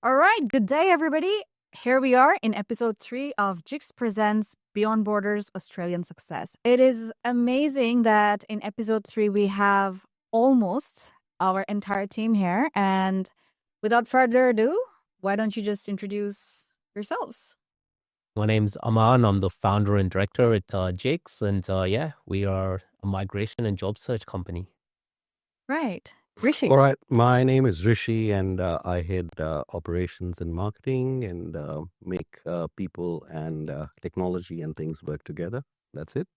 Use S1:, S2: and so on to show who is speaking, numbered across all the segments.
S1: All right, good day, everybody. Here we are in episode 3 of JICS Presents Beyond Borders Australian Success. It is amazing that in episode 3 we have almost our entire team here. And without further ado, why don't you just introduce yourselves?
S2: My name's Aman. I'm the founder and director at JICS, and we are a migration and job search company.
S1: Right. Rishi.
S3: All right. My name is Rishi, and I head operations and marketing and make people and technology and things work together. That's it.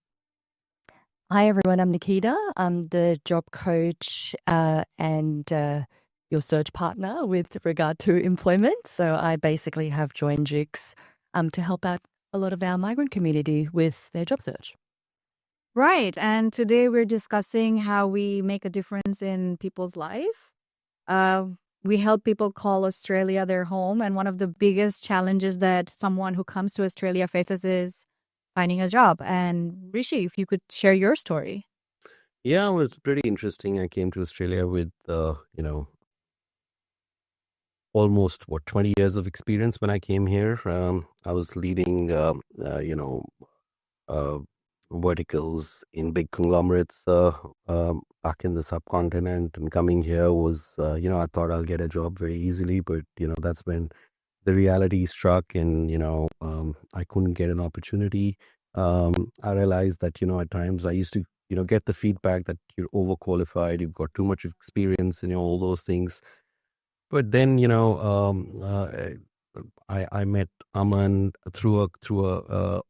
S4: Hi, everyone. I'm Nikita. I'm the job coach and your search partner with regard to employment. So I basically have joined JICS to help out a lot of our migrant community with their job search.
S1: Right. And today we're discussing how we make a difference in people's life. We help people call Australia their home. And one of the biggest challenges that someone who comes to Australia faces is finding a job. And Rishi, if you could share your story.
S3: Yeah, it was pretty interesting. I came to Australia with, almost 20 years of experience when I came here. I was leading, verticals in big conglomerates back in the subcontinent, and coming here was, I thought I'll get a job very easily, but that's when the reality struck, and I couldn't get an opportunity. I realized that at times I used to get the feedback that you're overqualified, you've got too much experience, and all those things. But then I met Aman through a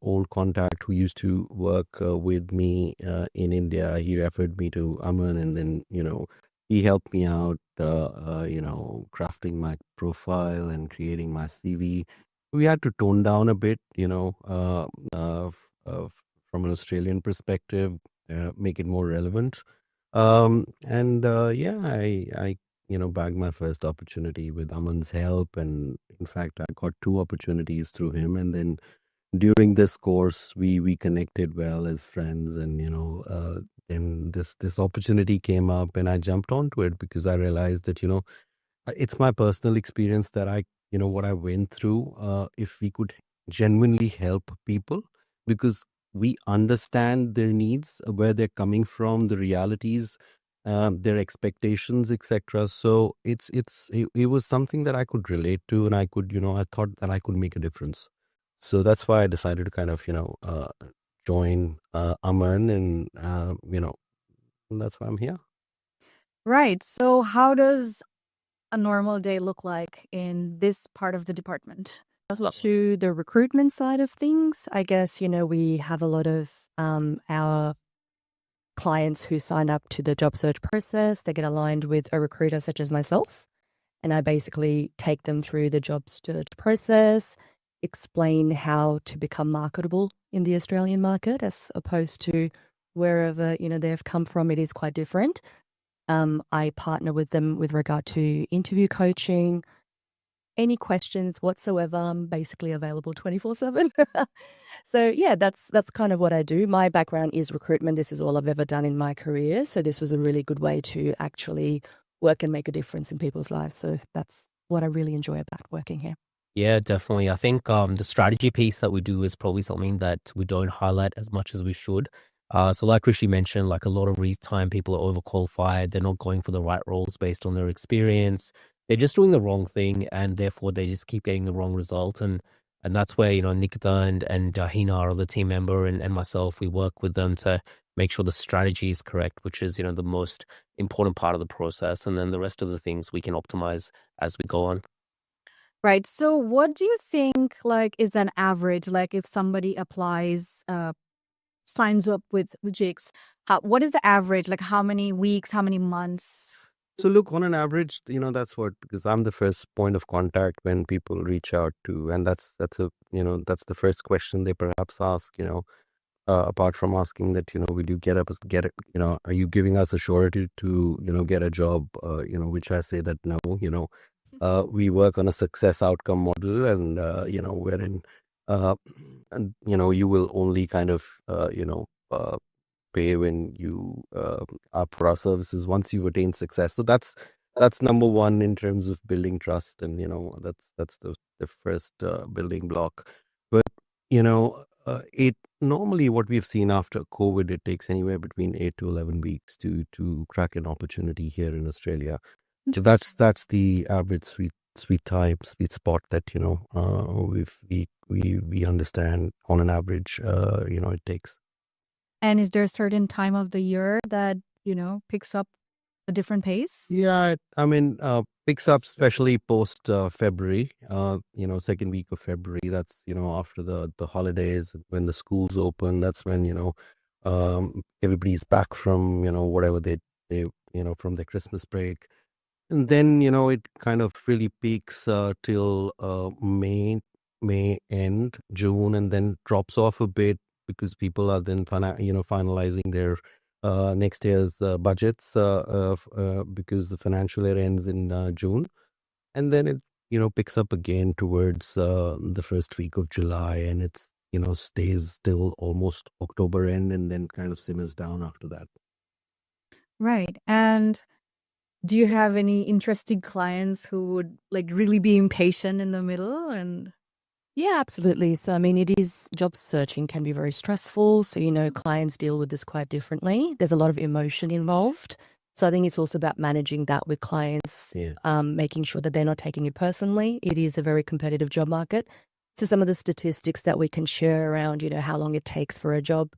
S3: old contact who used to work with me in India. He referred me to Aman, and then he helped me out, crafting my profile and creating my CV. We had to tone down a bit, from an Australian perspective, make it more relevant. I bagged my first opportunity with Aman's help, and in fact, I got 2 opportunities through him. And then during this course, we connected well as friends, and then this opportunity came up, and I jumped onto it because I realized that it's my personal experience that what I went through. If we could genuinely help people, because we understand their needs, where they're coming from, the realities, their expectations, etc. So it was something that I could relate to, and I thought that I could make a difference. So that's why I decided to kind of join Aman, and that's why I'm here.
S1: Right. So how does a normal day look like in this part of the department?
S4: To the recruitment side of things, I guess, we have a lot of our clients who sign up to the job search process. They get aligned with a recruiter such as myself, and I basically take them through the job search process, explain how to become marketable in the Australian market as opposed to wherever they've come from. It is quite different. I partner with them with regard to interview coaching. Any questions whatsoever, I'm basically available 24/7. So yeah, that's kind of what I do. My background is recruitment. This is all I've ever done in my career. So this was a really good way to actually work and make a difference in people's lives. So that's what I really enjoy about working here.
S2: Yeah, definitely. I think the strategy piece that we do is probably something that we don't highlight as much as we should. So like Rishi mentioned, like a lot of time people are overqualified. They're not going for the right roles based on their experience. They're just doing the wrong thing, and therefore they just keep getting the wrong result. And that's where, Nikita and Hina are the team member, and myself, we work with them to make sure the strategy is correct, which is, the most important part of the process. And then the rest of the things we can optimize as we go on.
S1: Right. So what do you think is an average? Like if somebody applies, signs up with JICS, what is the average? Like how many weeks, how many months?
S3: So look, on an average, that's because I'm the first point of contact when people reach out to, and that's the first question they perhaps ask, apart from asking that, will you get it, are you giving us a surety to, get a job, which I say that no, we work on a success outcome model, and, wherein, you will only kind of, pay when you up for our services once you've attained success. So that's That's number one in terms of building trust, and that's the first building block. But it normally, what we've seen after COVID, it takes anywhere between 8 to 11 weeks to crack an opportunity here in Australia. So that's the average sweet spot that we understand on an average it takes.
S1: And is there a certain time of the year that, picks up a different pace?
S3: Yeah, I mean, picks up especially post February, second week of February. That's, after the holidays, when the schools open. That's when, everybody's back from, whatever they from their Christmas break. And then, it kind of really peaks till May end, June, and then drops off a bit because people are then finalizing their next year's budgets because the financial year ends in June. And then it, picks up again towards the first week of July, and it's, stays till almost October end, and then kind of simmers down after that.
S1: Right. And do you have any interesting clients who would really be impatient in the middle? And
S4: Yeah, absolutely. So, I mean, it is job searching can be very stressful. So, clients deal with this quite differently. There's a lot of emotion involved. So, I think it's also about managing that with clients, making sure that they're not taking it personally. It is a very competitive job market. So, some of the statistics that we can share around, how long it takes for a job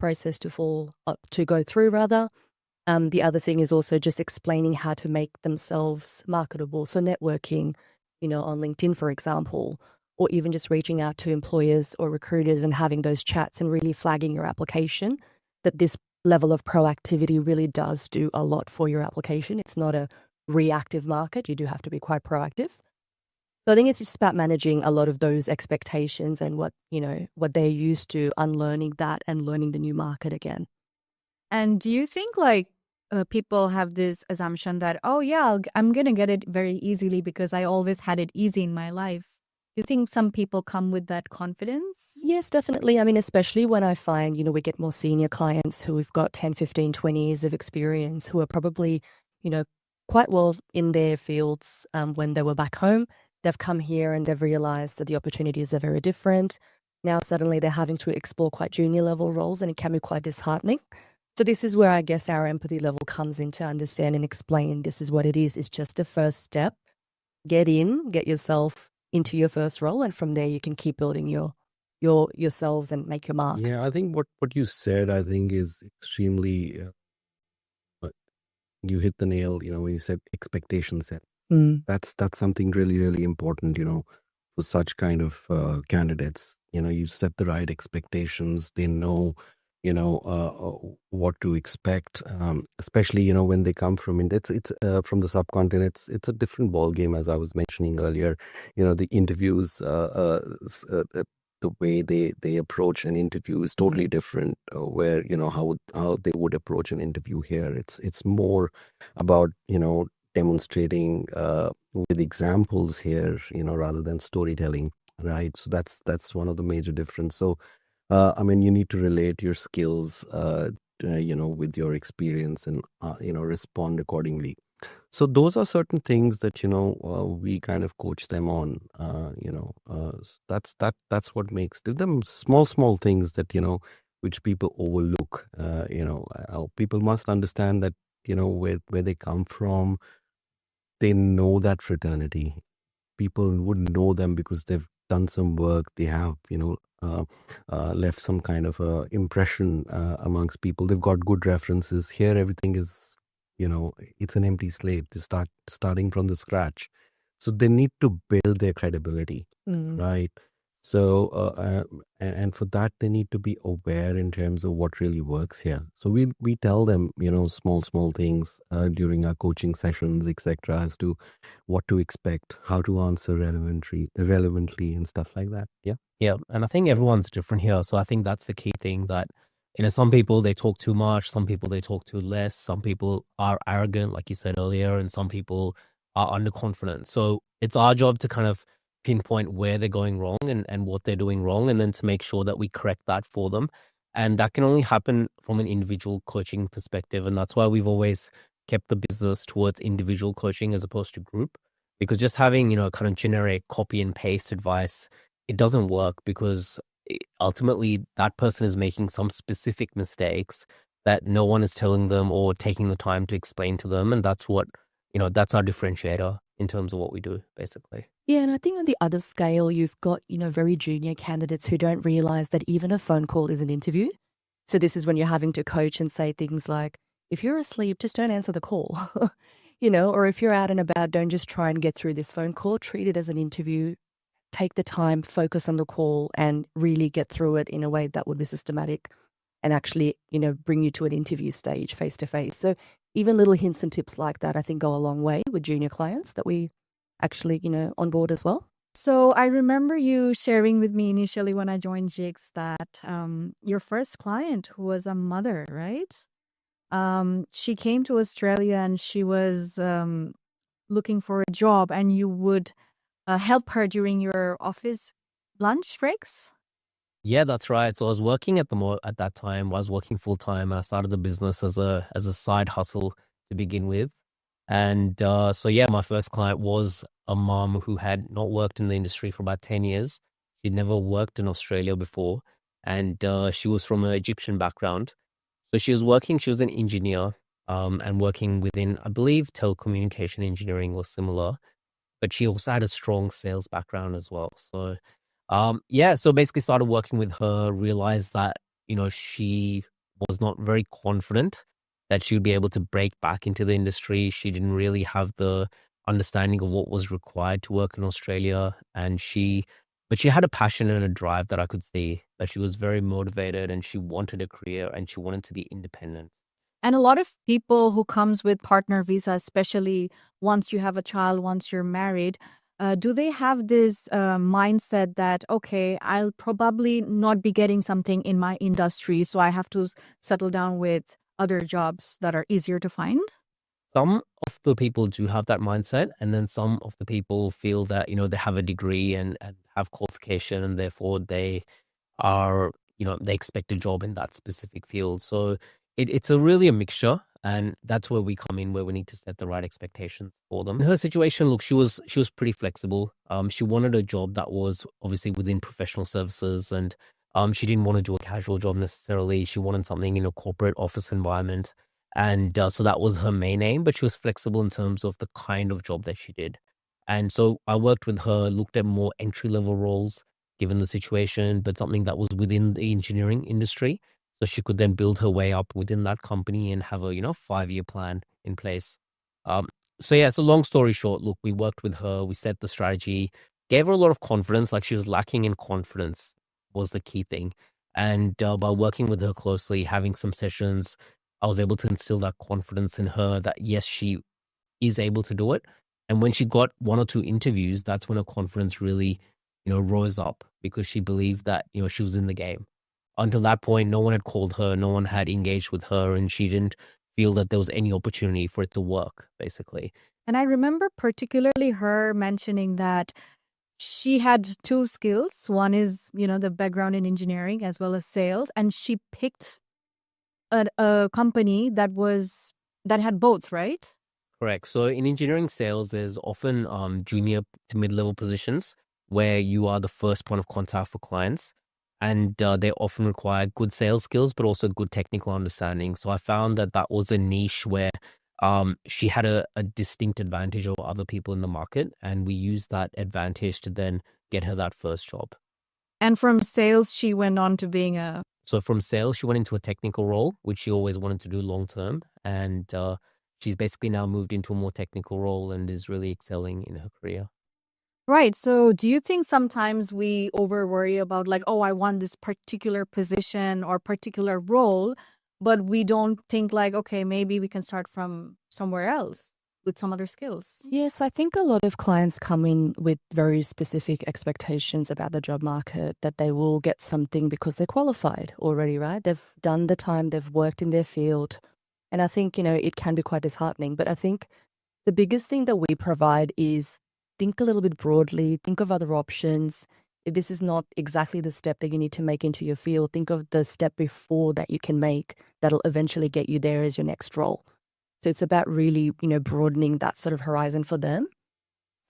S4: process to go through, rather. The other thing is also just explaining how to make themselves marketable. So, networking, on LinkedIn, for example, or even just reaching out to employers or recruiters and having those chats and really flagging your application, that this level of proactivity really does do a lot for your application. It's not a reactive market. You do have to be quite proactive. So I think it's just about managing a lot of those expectations and what they're used to, unlearning that and learning the new market again.
S1: And do you think people have this assumption that, oh yeah, I'm going to get it very easily because I always had it easy in my life? Do you think some people come with that confidence?
S4: Yes, definitely. I mean, especially when I find, we get more senior clients who have got 10, 15, 20 years of experience, who are probably, quite well in their fields when they were back home. They've come here and they've realized that the opportunities are very different. Now suddenly they're having to explore quite junior level roles, and it can be quite disheartening. So this is where I guess our empathy level comes in to understand and explain this is what it is. It's just a first step. Get yourself into your first role, and from there you can keep building yourselves and make your mark.
S3: Yeah, I think what you said, I think, is extremely you hit the nail, when you said expectation set. That's something really, really important, for such kind of candidates. You set the right expectations. They know what to expect, especially when they come from it's from the subcontinent. It's a different ball game, as I was mentioning earlier. The interviews, the way they approach an interview is totally different. Where how they would approach an interview here, it's more about demonstrating with examples here, rather than storytelling, right? So that's one of the major difference. So I mean, you need to relate your skills, with your experience, and respond accordingly. So those are certain things that we kind of coach them on. That's what makes them small things that which people overlook. People must understand that where they come from. They know that fraternity. People would know them because they've done some work. They have left some kind of impression amongst people. They've got good references. Here everything is it's an empty slate. They starting from the scratch, so they need to build their credibility, right? So and for that they need to be aware in terms of what really works here. So we tell them small things during our coaching sessions, etc., as to what to expect, how to answer relevantly and stuff like that.
S2: Yeah, and I think everyone's different here. So I think that's the key thing, that some people, they talk too much, some people they talk too less, some people are arrogant, like you said earlier, and some people are underconfident. So it's our job to kind of pinpoint where they're going wrong and what they're doing wrong, and then to make sure that we correct that for them. And that can only happen from an individual coaching perspective. And that's why we've always kept the business towards individual coaching as opposed to group, because just having, kind of generic copy and paste advice, it doesn't work, because ultimately that person is making some specific mistakes that no one is telling them or taking the time to explain to them. And that's what, that's our differentiator in terms of what we do, basically.
S4: Yeah, and I think on the other scale, you've got, very junior candidates who don't realize that even a phone call is an interview. So this is when you're having to coach and say things like, if you're asleep, just don't answer the call, or if you're out and about, don't just try and get through this phone call. Treat it as an interview, take the time, focus on the call, and really get through it in a way that would be systematic and actually, bring you to an interview stage face to face. So even little hints and tips like that, I think, go a long way with junior clients that we actually, onboard as well.
S1: So I remember you sharing with me initially when I joined JICS that your first client, who was a mother, right? She came to Australia and she was looking for a job, and you would help her during your office lunch breaks.
S2: Yeah, that's right. So I was working at that time. I was working full time, and I started the business as a side hustle to begin with. And so yeah, my first client was a mom who had not worked in the industry for about 10 years. She'd never worked in Australia before, and she was from an Egyptian background. So she was an engineer, and working within, I believe, telecommunication engineering or similar, but she also had a strong sales background as well. So yeah, so basically started working with her, realized that, she was not very confident that she would be able to break back into the industry. She didn't really have the understanding of what was required to work in Australia. But she had a passion and a drive that I could see, that she was very motivated and she wanted a career and she wanted to be independent.
S1: And a lot of people who comes with partner visa, especially once you have a child, once you're married, do they have this mindset that, okay, I'll probably not be getting something in my industry, so I have to settle down with other jobs that are easier to find?
S2: Some of the people do have that mindset, and then some of the people feel that, they have a degree and have qualification, and therefore they are, they expect a job in that specific field. So it's really a mixture, and that's where we come in, where we need to set the right expectations for them. In her situation, look, she was pretty flexible. She wanted a job that was obviously within professional services, and she didn't want to do a casual job necessarily. She wanted something in a corporate office environment. And so that was her main aim, but she was flexible in terms of the kind of job that she did. And so I worked with her, looked at more entry-level roles, given the situation, but something that was within the engineering industry. So she could then build her way up within that company and have a, 5-year plan in place. So yeah, so long story short, look, we worked with her, we set the strategy, gave her a lot of confidence, like she was lacking in confidence was the key thing. And by working with her closely, having some sessions, I was able to instill that confidence in her that yes, she is able to do it. And when she got 1 or 2 interviews, that's when her confidence really, rose up, because she believed that, she was in the game. Until that point, no one had called her, no one had engaged with her, and she didn't feel that there was any opportunity for it to work, basically.
S1: And I remember particularly her mentioning that she had 2 skills. One is, the background in engineering as well as sales. And she picked a company that had both, right?
S2: Correct. So in engineering sales, there's often junior to mid-level positions where you are the first point of contact for clients. And they often require good sales skills, but also good technical understanding. So I found that was a niche where she had a distinct advantage over other people in the market. And we used that advantage to then get her that first job.
S1: And from sales, she went on to being
S2: So from sales, she went into a technical role, which she always wanted to do long term. And she's basically now moved into a more technical role and is really excelling in her career.
S1: Right. So do you think sometimes we over worry about like, oh, I want this particular position or particular role, but we don't think like, okay, maybe we can start from somewhere else with some other skills?
S4: Yes, I think a lot of clients come in with very specific expectations about the job market, that they will get something because they're qualified already, right? They've done the time, they've worked in their field. And I think, it can be quite disheartening. But I think the biggest thing that we provide is think a little bit broadly, think of other options. If this is not exactly the step that you need to make into your field, think of the step before that you can make that'll eventually get you there as your next role. So it's about really, broadening that sort of horizon for them.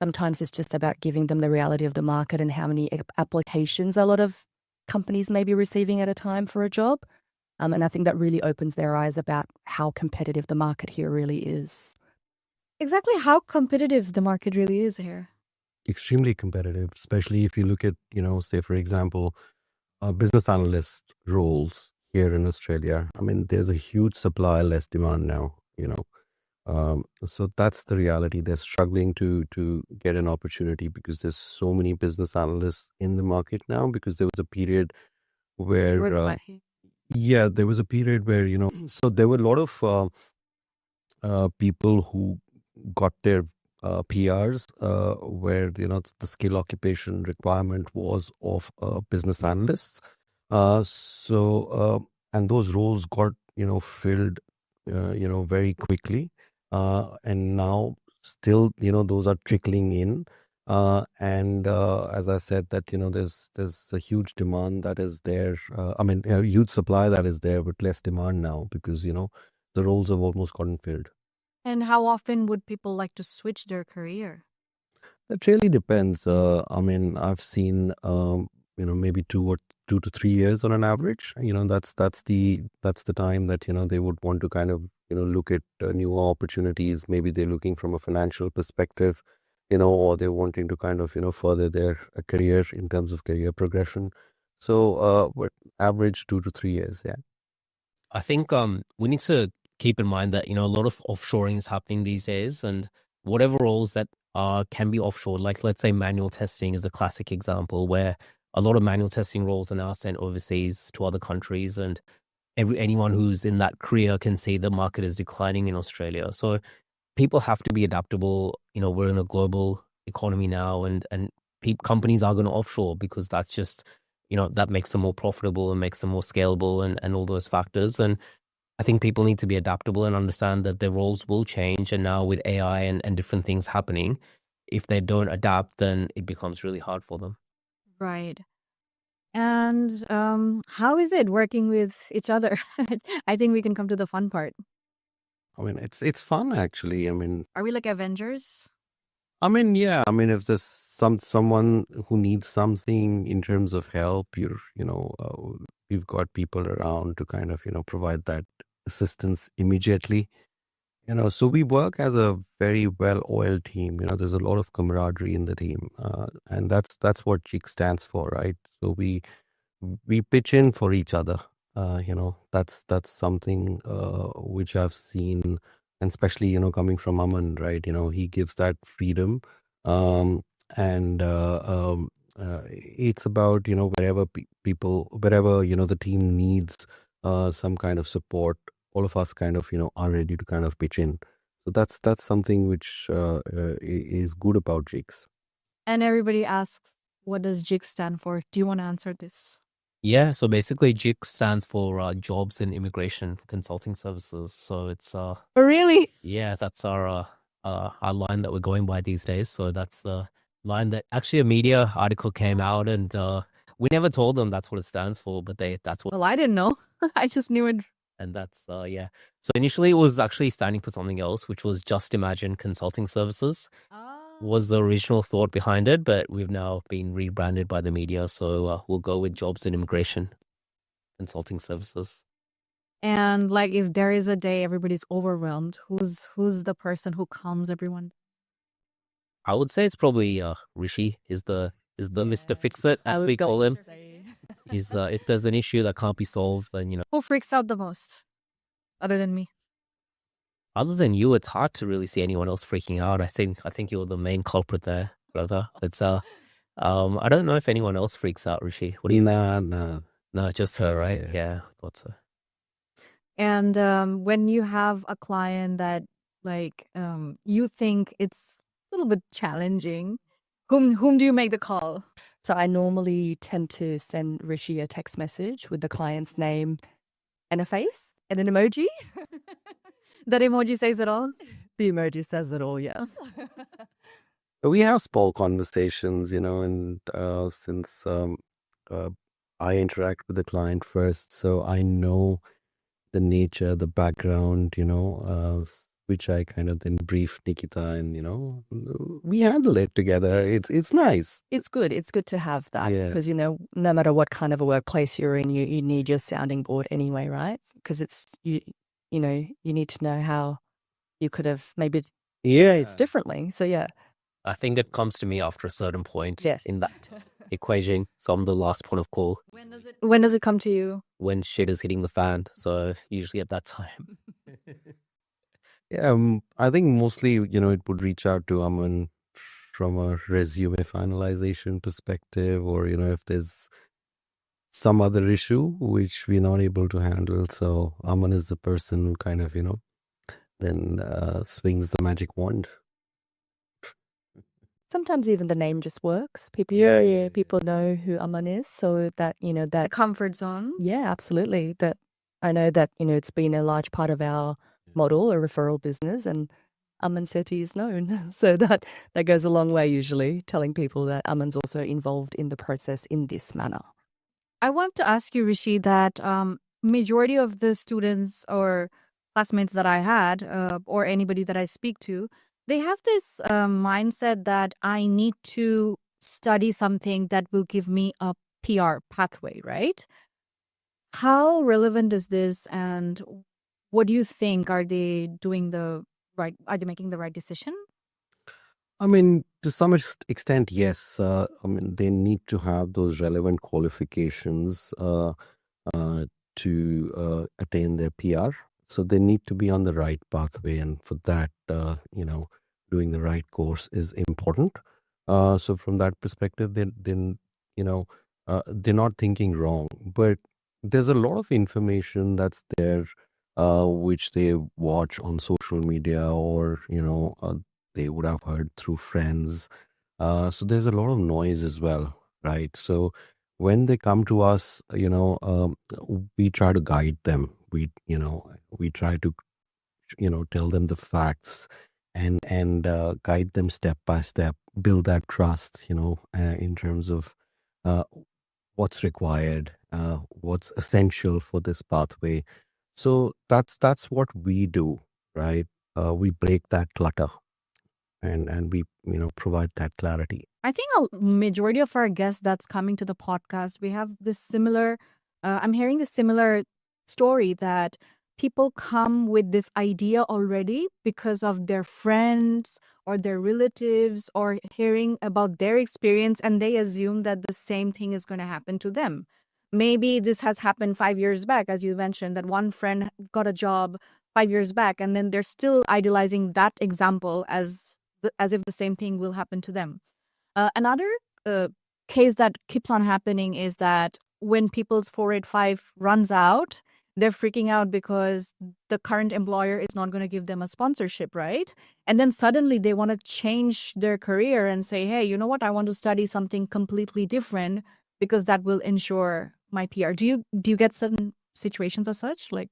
S4: Sometimes it's just about giving them the reality of the market and how many applications a lot of companies may be receiving at a time for a job. And I think that really opens their eyes about how competitive the market here really is.
S1: Exactly how competitive the market really is here.
S3: Extremely competitive, especially if you look at, say, for example, business analyst roles here in Australia. I mean, there's a huge supply, less demand now, so that's the reality. They're struggling to get an opportunity because there's so many business analysts in the market now, because there was a period where, there was a period where, so there were a lot of people who got their PRs where, the skill occupation requirement was of business analysts. And those roles got, filled, very quickly. And now still, those are trickling in. And as I said, that, there's a huge demand that is there. A huge supply that is there, but less demand now because, the roles have almost gotten filled.
S1: And how often would people like to switch their career?
S3: It really depends. I've seen, maybe 2 to 3 years on an average. That's the time that, they would want to kind of, look at new opportunities. Maybe they're looking from a financial perspective, or they're wanting to kind of, further their career in terms of career progression. So, what average 2 to 3 years, yeah.
S2: I think we need to keep in mind that, a lot of offshoring is happening these days, and whatever roles that can be offshore, like let's say manual testing is a classic example where a lot of manual testing roles are now sent overseas to other countries, and anyone who's in that career can see the market is declining in Australia. So people have to be adaptable. We're in a global economy now, and companies are going to offshore because that's just, that makes them more profitable and makes them more scalable and all those factors. And I think people need to be adaptable and understand that their roles will change. And now with AI and different things happening, if they don't adapt, then it becomes really hard for them.
S1: Right. And how is it working with each other? I think we can come to the fun part.
S3: It's fun actually.
S1: Are we like Avengers?
S3: Yeah. If there's someone who needs something in terms of help, we've got people around to kind of, provide that assistance immediately. So we work as a very well-oiled team. There's a lot of camaraderie in the team, and that's what JICS stands for, right? So we pitch in for each other. That's something which I've seen, and especially coming from Aman, right? He gives that freedom, and it's about wherever wherever the team needs some kind of support, all of us kind of are ready to kind of pitch in. So that's something which is good about JICS.
S1: And everybody asks, what does JICS stand for? Do you want to answer this?
S2: Yeah, so basically JICS stands for Jobs and Immigration Consulting Services. So it's
S1: Oh, really?
S2: yeah, that's our line that we're going by these days. So that's the line that actually a media article came out, and we never told them that's what it stands for, but that's what.
S1: Well, I didn't know. I just knew it.
S2: And that's yeah. So initially it was actually standing for something else, which was Just Imagine Consulting Services. Was the original thought behind it, but we've now been rebranded by the media, so we'll go with Jobs and Immigration Consulting Services.
S1: And like, if there is a day everybody's overwhelmed, who's the person who calms everyone?
S2: I would say it's probably Rishi is the Mr. Fix-It, as we call him. He's if there's an issue that can't be solved, then
S1: Who freaks out the most, other than me?
S2: Other than you, it's hard to really see anyone else freaking out. I think you're the main culprit there, brother. It's I don't know if anyone else freaks out, Rishi. What do you think? No, just her, right? Yeah, I thought so.
S1: And when you have a client that like you think it's a little bit challenging, whom do you make the call?
S4: So I normally tend to send Rishi a text message with the client's name and a face and an emoji.
S1: That emoji says it all?
S4: The emoji says it all, yes.
S3: We have small conversations, and since I interact with the client first, so I know the nature, the background, which I kind of then briefed Nikita, and we handle it together. It's nice.
S4: It's good. It's good to have that
S3: Yeah.
S4: because, no matter what kind of a workplace you're in, you need your sounding board anyway, right? Because it's, you need to know how you could have maybe
S3: Yeah.
S4: it's differently. So, yeah.
S2: I think it comes to me after a certain point
S4: Yes.
S2: in that equation. So I'm the last point of call
S1: When does it come to you?
S2: when shit is hitting the fan. So usually at that time.
S3: Yeah, I think mostly, it would reach out to Aman from a resume finalization perspective, or, if there's some other issue which we're not able to handle. So Aman is the person who kind of, then swings the magic wand.
S4: Sometimes even the name just works. People know who Aman is, so that
S1: The
S4: that
S1: comfort zone.
S4: yeah, absolutely. That I know that it's been a large part of our model, a referral business, and Aman Sethi is known, so that goes a long way. Usually, telling people that Aman's also involved in the process in this manner.
S1: I want to ask you, Rishi, that majority of the students or classmates that I had, or anybody that I speak to, they have this mindset that I need to study something that will give me a PR pathway, right? How relevant is this, and what do you think? Are they doing the right? Are they making the right decision?
S3: I mean, to some extent, yes. I mean, they need to have those relevant qualifications to attain their PR. So they need to be on the right pathway, and for that, doing the right course is important. So from that perspective, then they're not thinking wrong. But there's a lot of information that's there, which they watch on social media, or they would have heard through friends. So there's a lot of noise as well, right? So when they come to us, we try to guide them. We try to, tell them the facts, and guide them step by step, build that trust, in terms of what's required, what's essential for this pathway. So that's what we do, right? We break that clutter, and we provide that clarity.
S1: I think a majority of our guests that's coming to the podcast, we have this similar, I'm hearing this similar story that people come with this idea already because of their friends or their relatives or hearing about their experience, and they assume that the same thing is going to happen to them. Maybe this has happened 5 years back, as you mentioned, that one friend got a job 5 years back, and then they're still idolizing that example as if the same thing will happen to them. Another case that keeps on happening is that when people's 485 runs out, they're freaking out because the current employer is not going to give them a sponsorship, right? And then suddenly they want to change their career and say, hey, you know what? I want to study something completely different because that will ensure my PR. Do you get certain situations as such, like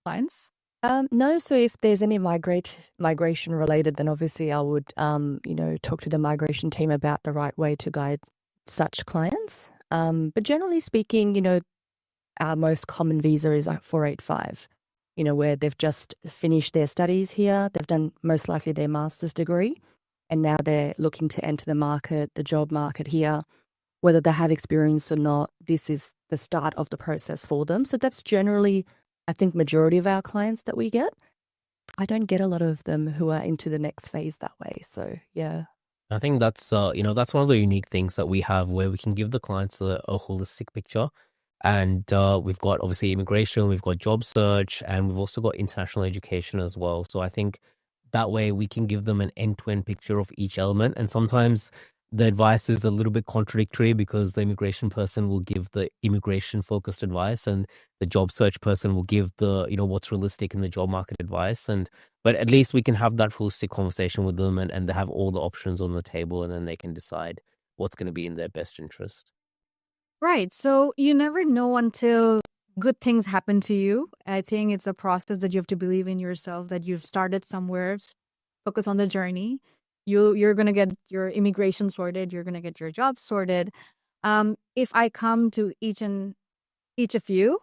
S1: clients?
S4: No, so if there's any migration related, then obviously I would, talk to the migration team about the right way to guide such clients. But generally speaking, our most common visa is 485, where they've just finished their studies here. They've done most likely their master's degree, and now they're looking to enter the job market here. Whether they have experience or not, this is the start of the process for them. So that's generally, I think, majority of our clients that we get. I don't get a lot of them who are into the next phase that way. So, yeah.
S2: I think that's that's one of the unique things that we have, where we can give the clients a holistic picture. And we've got obviously immigration, we've got job search, and we've also got international education as well. So I think that way we can give them an end-to-end picture of each element. And sometimes the advice is a little bit contradictory, because the immigration person will give the immigration focused advice, and the job search person will give the, what's realistic in the job market advice. But at least we can have that holistic conversation with them, and they have all the options on the table, and then they can decide what's going to be in their best interest.
S1: Right. So you never know until good things happen to you. I think it's a process that you have to believe in yourself, that you've started somewhere, focus on the journey. You're going to get your immigration sorted. You're going to get your job sorted. If I come to each of you,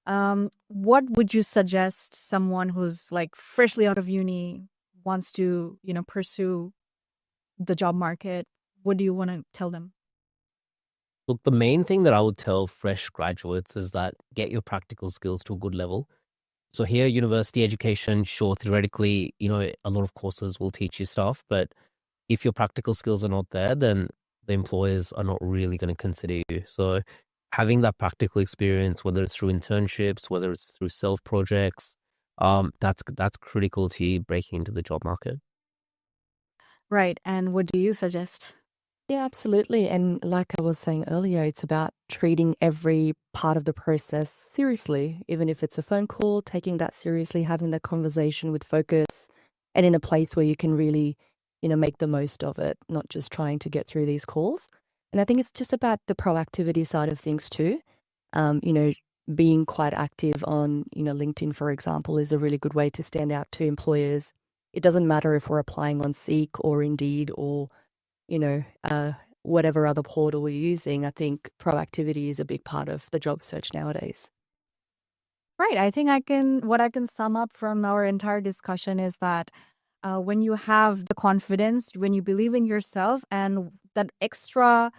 S1: What would you suggest someone who's like freshly out of uni wants to, pursue the job market? What do you want to tell them?
S2: Look, the main thing that I would tell fresh graduates is that get your practical skills to a good level. So here, university education, sure, theoretically, a lot of courses will teach you stuff, but if your practical skills are not there, then the employers are not really going to consider you. So having that practical experience, whether it's through internships, whether it's through self projects, that's critical to you breaking into the job market.
S1: Right. And what do you suggest?
S4: Yeah, absolutely. And like I was saying earlier, it's about treating every part of the process seriously, even if it's a phone call, taking that seriously, having that conversation with focus and in a place where you can really, make the most of it, not just trying to get through these calls. And I think it's just about the proactivity side of things too. Being quite active on, LinkedIn, for example, is a really good way to stand out to employers. It doesn't matter if we're applying on Seek or Indeed or whatever other portal we're using. I think proactivity is a big part of the job search nowadays.
S1: Right. I think what I can sum up from our entire discussion is that when you have the confidence, when you believe in yourself, and that extra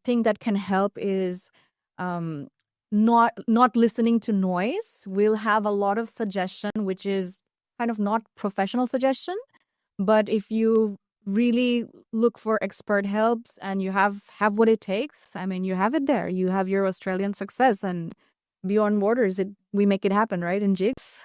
S1: thing that can help is not listening to noise. We'll have a lot of suggestion, which is kind of not professional suggestion. But if you really look for expert helps and you have what it takes, I mean, you have it there. You have your Australian success, and beyond borders, we make it happen, right, in JICS?